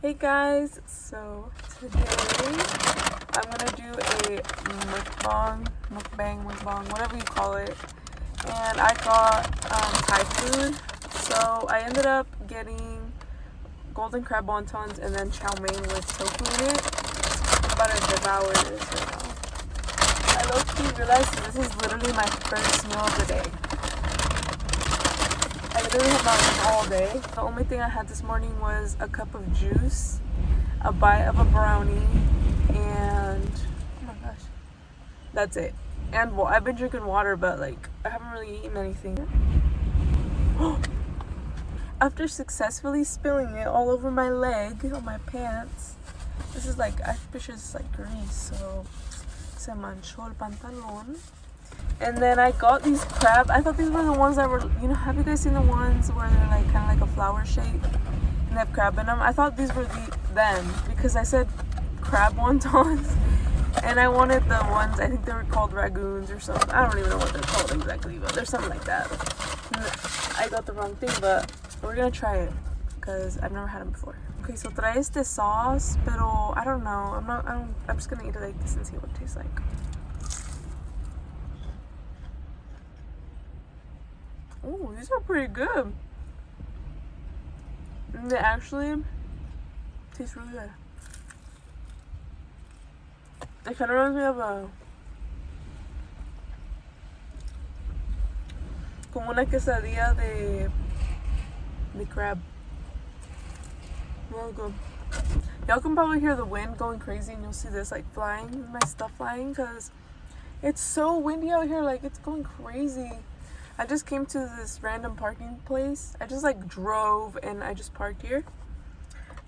Hey guys, so today I'm gonna do a mukbang, whatever you call it, and I got Thai food. So I ended up getting golden crab wontons and then chow mein with tofu in it. I'm about to devour this right now. I low-key realized this is literally my first meal of the day. I literally have not eaten all day. The only thing I had this morning was a cup of juice, a bite of a brownie, and oh my gosh, that's it. And well, I've been drinking water, but like I haven't really eaten anything. After successfully spilling it all over my leg, on my pants, this is like, I'm pretty sure it's like grease, so se manchó el pantalón. And then I got these crab. I thought these were the ones that were, you know, have you guys seen the ones where they're like kind of like a flower shape and they have crab in them? I thought these were them because I said crab wontons and I wanted the ones, I think they were called ragoons or something. I don't even know what they're called exactly, but there's something like that. And I got the wrong thing, but we're gonna try it because I've never had them before. Okay, so trae este sauce, pero I don't know. I'm just gonna eat it like this and see what it tastes like. Oh, these are pretty good. And they actually taste really good. It kind of reminds me of como una quesadilla de crab. Really good. Y'all can probably hear the wind going crazy and you'll see this like flying, my stuff flying, because it's so windy out here, like it's going crazy. I just came to this random parking place. I just like drove and I just parked here.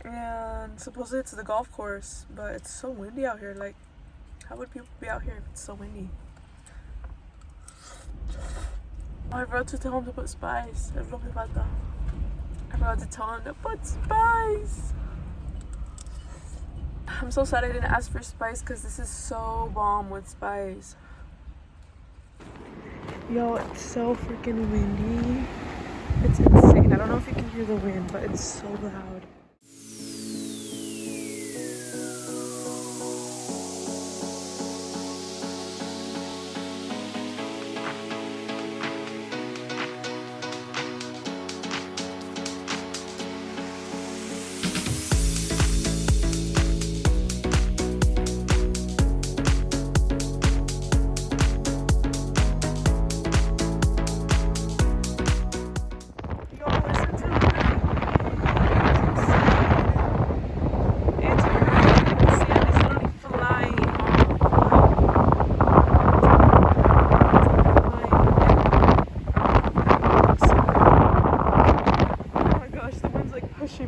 And supposedly it's the golf course, but it's so windy out here. Like, how would people be out here if it's so windy? Oh, I forgot to tell him to put spice. I forgot to tell him to put spice. I'm so sad I didn't ask for spice because this is so bomb with spice. Yo, it's so freaking windy. It's insane. I don't know if you can hear the wind, but it's so loud.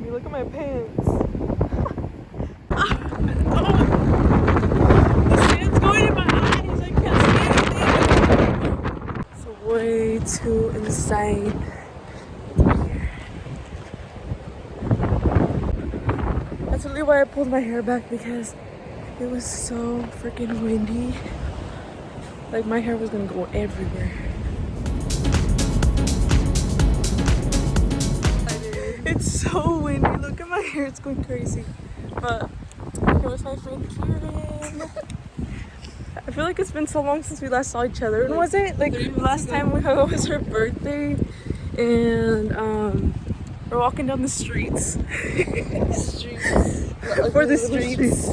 Look at my pants. The sand's going in my eyes. I can't see anything. It's way too insane. That's really why I pulled my hair back, because it was so freaking windy. Like my hair was gonna go everywhere. It's so windy. Look at my hair, it's going crazy. But here was my friend Kieran. I feel like it's been so long since we last saw each other. When was it? Like last time we hung out was her birthday, and we're walking down the streets. For the streets.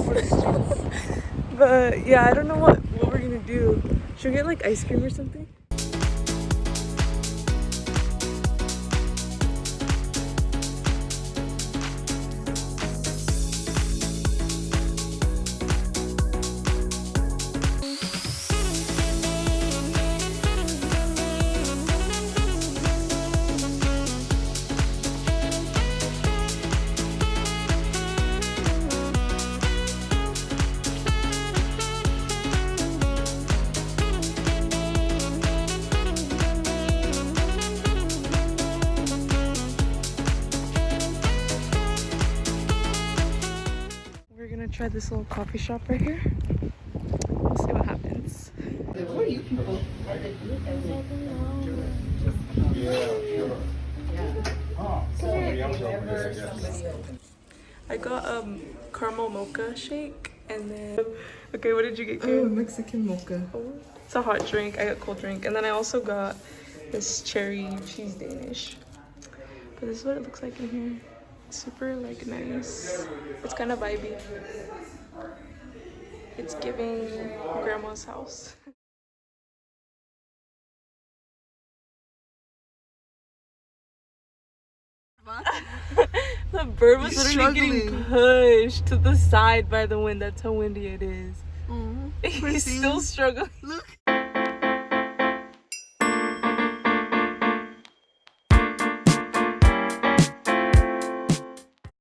But yeah, I don't know what we're gonna do. Should we get like ice cream or something? Try this little coffee shop right here. We'll see what happens. Who are you people? I got caramel mocha shake, and then okay, what did you get, Karen? Oh, Mexican mocha. It's a hot drink. I got cold drink, and then I also got this cherry cheese Danish. But this is what it looks like in here. Super like nice. It's kind of vibey. It's giving grandma's house. The bird was literally getting pushed to the side by the wind. That's how windy it is. He's still struggling. Look.